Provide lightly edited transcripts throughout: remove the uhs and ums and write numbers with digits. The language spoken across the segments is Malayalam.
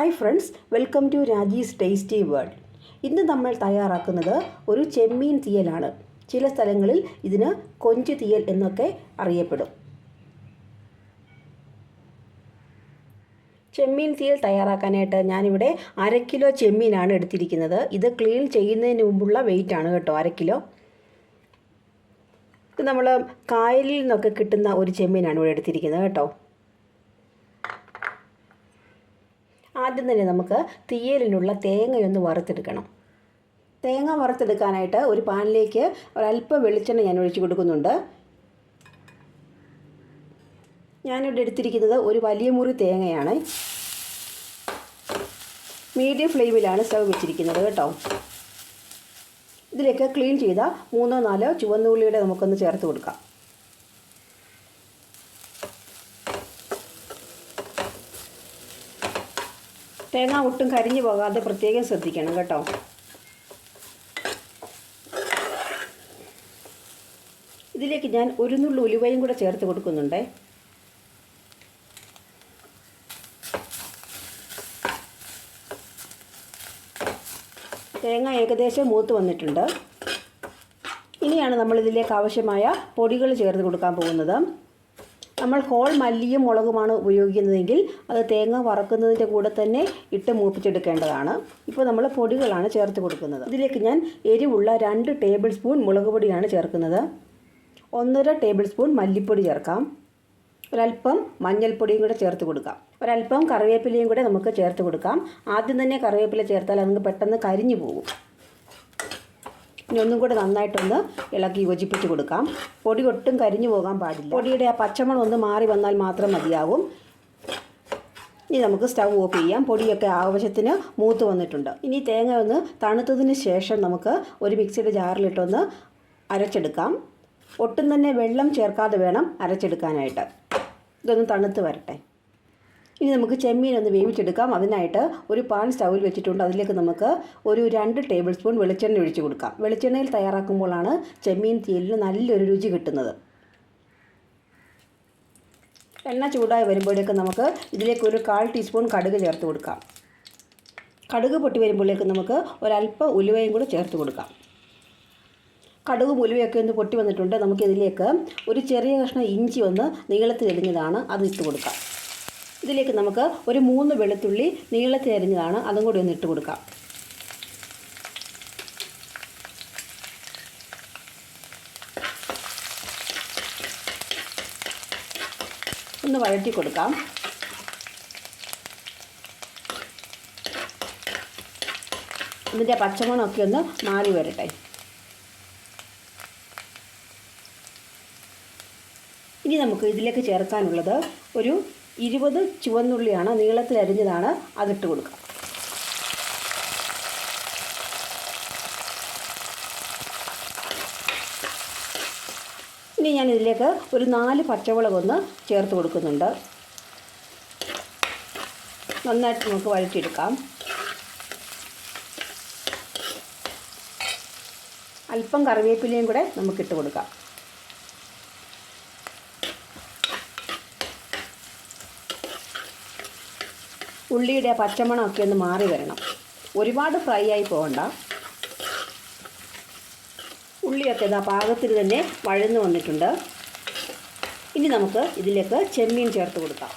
Hi friends, welcome to Raji's tasty world. ഇന്ന് നമ്മൾ തയ്യാറാക്കുന്നത് ഒരു ചെമ്മീൻ തീയലാണ്. ചില സ്ഥലങ്ങളിൽ ഇതിന് കൊഞ്ച് തീയൽ എന്നൊക്കെ അറിയപ്പെടും. ചെമ്മീൻ തീയൽ തയ്യാറാക്കാനായിട്ട് ഞാനിവിടെ 1/2 കിലോ ചെമ്മീനാണ് എടുത്തിരിക്കുന്നത്. ഇത് ക്ലീൻ ചെയ്യുന്നതിന് മുമ്പുള്ള വെയിറ്റാണ് കേട്ടോ, 1/2 കിലോ. ഇത് നമ്മൾ കായലിൽ നിന്നൊക്കെ കിട്ടുന്ന ഒരു ചെമ്മീനാണ് ഇവിടെ എടുത്തിരിക്കുന്നത് കേട്ടോ. ആദ്യം തന്നെ നമുക്ക് തീയലിനുള്ള തേങ്ങയൊന്ന് വറുത്തെടുക്കണം. തേങ്ങ വറുത്തെടുക്കാനായിട്ട് ഒരു പാനിലേക്ക് ഒരല്പം വെളിച്ചെണ്ണ ഞാൻ ഒഴിച്ച് കൊടുക്കുന്നുണ്ട്. ഞാനിവിടെ എടുത്തിരിക്കുന്നത് ഒരു വലിയ മുറി തേങ്ങയാണ്. മീഡിയം ഫ്ലെയിമിലാണ് സ്റ്റവ് വെച്ചിരിക്കുന്നത് കേട്ടോ. ഇതിലേക്ക് ക്ലീൻ ചെയ്ത 3-4 ചുവന്നുള്ളിയുടെ നമുക്കൊന്ന് ചേർത്ത് കൊടുക്കാം. തേങ്ങ ഒട്ടും കരിഞ്ഞു പോകാതെ പ്രത്യേകം ശ്രദ്ധിക്കണം കേട്ടോ. ഇതിലേക്ക് ഞാൻ ഒരു നുള്ളു ഉലുവയും കൂടെ ചേർത്ത് കൊടുക്കുന്നുണ്ട്. തേങ്ങ ഏകദേശം മൂത്ത് വന്നിട്ടുണ്ട്. ഇനിയാണ് നമ്മളിതിലേക്ക് ആവശ്യമായ പൊടികൾ ചേർത്ത് കൊടുക്കാൻ പോകുന്നത്. നമ്മൾ ഹോൾ മല്ലിയും മുളകുമാണ് ഉപയോഗിക്കുന്നതെങ്കിൽ അത് തേങ്ങ വറക്കുന്നതിൻ്റെ കൂടെ തന്നെ ഇട്ട് മൂപ്പിച്ചെടുക്കേണ്ടതാണ്. ഇപ്പോൾ നമ്മൾ പൊടികളാണ് ചേർത്ത് കൊടുക്കുന്നത്. ഇതിലേക്ക് ഞാൻ എരിവുള്ള 2 ടേബിൾ സ്പൂൺ മുളക് പൊടിയാണ് ചേർക്കുന്നത്. 1.5 ടേബിൾ സ്പൂൺ മല്ലിപ്പൊടി ചേർക്കാം. ഒരല്പം മഞ്ഞൾപ്പൊടിയും കൂടെ ചേർത്ത് കൊടുക്കാം. ഒരല്പം കറിവേപ്പിലയും കൂടെ നമുക്ക് ചേർത്ത് കൊടുക്കാം. ആദ്യം തന്നെ കറിവേപ്പില ചേർത്താൽ അത് പെട്ടെന്ന് കരിഞ്ഞു പോകും. ഇനി ഒന്നും കൂടെ നന്നായിട്ടൊന്ന് ഇളക്കി യോജിപ്പിച്ച് കൊടുക്കാം. പൊടി ഒട്ടും കരിഞ്ഞു പോകാൻ പാടില്ല. പൊടിയുടെ ആ പച്ചമണം ഒന്ന് മാറി വന്നാൽ മാത്രം മതിയാവും. ഇനി നമുക്ക് സ്റ്റവ് ഓഫ് ചെയ്യാം. പൊടിയൊക്കെ ആവശ്യത്തിന് മൂത്ത് വന്നിട്ടുണ്ട്. ഇനി തേങ്ങ ഒന്ന് തണുത്തതിന് ശേഷം നമുക്ക് ഒരു മിക്സിയുടെ ജാറിലിട്ടൊന്ന് അരച്ചെടുക്കാം. ഒട്ടും തന്നെ വെള്ളം ചേർക്കാതെ വേണം അരച്ചെടുക്കാനായിട്ട്. ഇതൊന്ന് തണുത്ത് വരട്ടെ. ഇനി നമുക്ക് ചെമ്മീൻ ഒന്ന് വേവിച്ചെടുക്കാം. അതിനായിട്ട് ഒരു പാൻ സ്റ്റൗവിൽ വെച്ചിട്ടുണ്ട്. അതിലേക്ക് നമുക്ക് ഒരു 2 ടേബിൾ സ്പൂൺ വെളിച്ചെണ്ണ ഒഴിച്ച് കൊടുക്കാം. വെളിച്ചെണ്ണയിൽ തയ്യാറാക്കുമ്പോഴാണ് ചെമ്മീൻ തീയലിന് നല്ലൊരു രുചി കിട്ടുന്നത്. എണ്ണ ചൂടായി വരുമ്പോഴേക്ക് നമുക്ക് ഇതിലേക്ക് ഒരു 1/4 ടീസ്പൂൺ കടുക് ചേർത്ത് കൊടുക്കാം. കടുക് പൊട്ടി വരുമ്പോഴേക്ക് നമുക്ക് ഒരല്പം ഉലുവയും കൂടെ ചേർത്ത് കൊടുക്കാം. കടുകും ഉലുവയൊക്കെ ഒന്ന് പൊട്ടി വന്നിട്ടുണ്ട്. നമുക്കിതിലേക്ക് ഒരു ചെറിയ കഷ്ണം ഇഞ്ചി ഒന്ന് നീളത്തിലരിഞ്ഞതാണ്, അത് ഇട്ട് കൊടുക്കാം. ഇതിലേക്ക് നമുക്ക് ഒരു 3 വെളുത്തുള്ളി നീളത്തിൽ അരിഞ്ഞതാണ്, അതും കൂടി ഒന്ന് ഇട്ട് കൊടുക്കാം. ഒന്ന് വഴറ്റി കൊടുക്കാം. ഇതിൻ്റെ പച്ചമണമൊക്കെ ഒന്ന് മാറി വരട്ടെ. ഇനി നമുക്ക് ഇതിലേക്ക് ചേർക്കാനുള്ളത് ഒരു 20 ചുവന്നുള്ളിയാണ്, നീളത്തിൽ അരിഞ്ഞതാണ്, അതിട്ട് കൊടുക്കാം. ഇനി ഞാൻ ഇതിലേക്ക് ഒരു 4 പച്ചമുളക് ഒന്ന് ചേർത്ത് കൊടുക്കുന്നുണ്ട്. നന്നായിട്ട് നമുക്ക് വഴറ്റിയെടുക്കാം. അല്പം കറിവേപ്പിലയും കൂടെ നമുക്കിട്ട് കൊടുക്കാം. ഉള്ളിയുടെ പച്ചമണമൊക്കെ ഒന്ന് മാറി വരണം. ഒരുപാട് ഫ്രൈ ആയി പോകണ്ട. ഉള്ളിയൊക്കെ ഇതാ പാകത്തിന് തന്നെ വഴന്നു വന്നിട്ടുണ്ട്. ഇനി നമുക്ക് ഇതിലേക്ക് ചെമ്മീൻ ചേർത്ത് കൊടുക്കാം.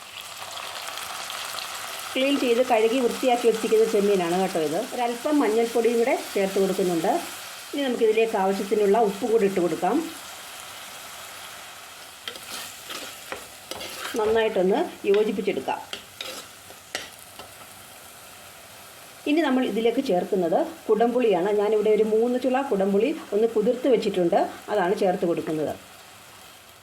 ക്ലീൻ ചെയ്ത് കഴുകി വൃത്തിയാക്കി വെച്ചിരിക്കുന്ന ചെമ്മീനാണ് കേട്ടോ ഇത്. ഒരല്പം മഞ്ഞൾപ്പൊടിയും കൂടെ ചേർത്ത് കൊടുക്കുന്നുണ്ട്. ഇനി നമുക്കിതിലേക്ക് ആവശ്യത്തിനുള്ള ഉപ്പ് കൂടി ഇട്ട് കൊടുക്കാം. നന്നായിട്ടൊന്ന് യോജിപ്പിച്ചെടുക്കാം. ഇനി നമ്മൾ ഇതിലേക്ക് ചേർക്കുന്നത് കുടംപുളിയാണ്. ഞാനിവിടെ ഒരു 3 ചുള കുടംപുളി ഒന്ന് കുതിർത്ത് വെച്ചിട്ടുണ്ട്, അതാണ് ചേർത്ത് കൊടുക്കുന്നത്.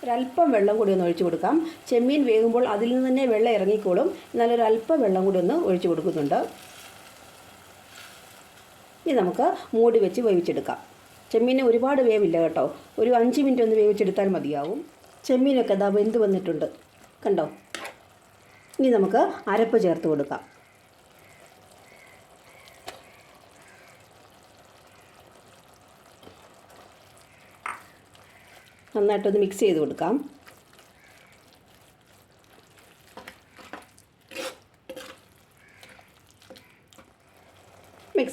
ഒരല്പം വെള്ളം കൂടി ഒന്ന് ഒഴിച്ച് കൊടുക്കാം. ചെമ്മീൻ വേകുമ്പോൾ അതിൽ നിന്ന് തന്നെ വെള്ളം ഇറങ്ങിക്കോളും. എന്നാലൊരല്പം വെള്ളം കൂടി ഒന്ന് ഒഴിച്ച് കൊടുക്കുന്നുണ്ട്. ഇനി നമുക്ക് മൂടി വെച്ച് വേവിച്ചെടുക്കാം. ചെമ്മീന് ഒരുപാട് വേവില്ല കേട്ടോ, ഒരു 5 മിനിറ്റ് ഒന്ന് വേവിച്ചെടുത്താൽ മതിയാവും. ചെമ്മീനൊക്കെ ഇതാ വെന്ത് വന്നിട്ടുണ്ട് കണ്ടോ. ഇനി നമുക്ക് അരപ്പ് ചേർത്ത് കൊടുക്കാം. നന്നായിട്ടൊന്ന് മിക്സ് ചെയ്ത് കൊടുക്കാം.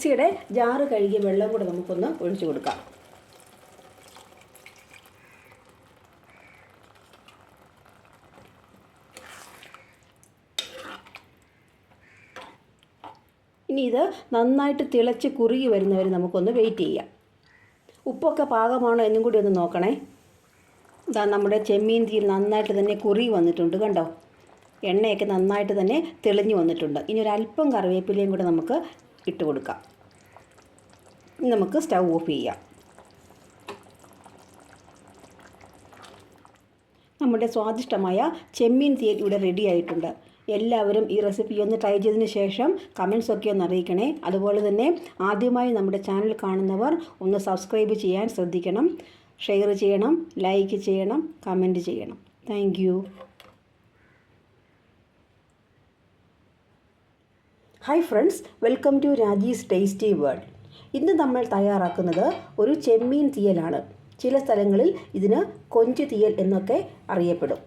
മിക്സിയുടെ ജാറ് കഴുകിയ വെള്ളം കൂടെ നമുക്കൊന്ന് ഒഴിച്ചു കൊടുക്കാം. ഇനി ഇത് നന്നായിട്ട് തിളച്ച് കുറുകി വരുന്നവരെ നമുക്കൊന്ന് വെയിറ്റ് ചെയ്യാം. ഉപ്പൊക്കെ പാകമാണോ എന്നും കൂടി ഒന്ന് നോക്കണേ. ഇതാ നമ്മുടെ ചെമ്മീൻ തീയിൽ നന്നായിട്ട് തന്നെ കുറുകി വന്നിട്ടുണ്ട്, കണ്ടോ? എണ്ണയൊക്കെ നന്നായിട്ട് തന്നെ തെളിഞ്ഞു വന്നിട്ടുണ്ട്. ഇനി ഒരല്പം കറിവേപ്പിലയും കൂടെ നമുക്ക് ഇട്ട് കൊടുക്കാം. ഇനി നമുക്ക് സ്റ്റൗ ഓഫ് ചെയ്യാം. നമ്മുടെ സ്വാദിഷ്ടമായ ചെമ്മീൻ തീയൽ ഇവിടെ റെഡി ആയിട്ടുണ്ട്. എല്ലാവരും ഈ റെസിപ്പി ഒന്ന് ട്രൈ ചെയ്തതിന് ശേഷം കമൻസൊക്കെ ഒന്ന് അറിയിക്കണേ. അതുപോലെ തന്നെ ആദ്യമായി നമ്മുടെ ചാനൽ കാണുന്നവർ ഒന്ന് സബ്സ്ക്രൈബ് ചെയ്യാൻ ശ്രദ്ധിക്കണം. ഷെയർ ചെയ്യണം, ലൈക്ക് ചെയ്യണം, കമൻറ്റ് ചെയ്യണം. Thank you. Hi friends, welcome to Raji's tasty world. ഇന്ന് നമ്മൾ തയ്യാറാക്കുന്നത് ഒരു ചെമ്മീൻ തീയലാണ്. ചില സ്ഥലങ്ങളിൽ ഇതിന് കൊഞ്ച് തീയൽ എന്നൊക്കെ അറിയപ്പെടും.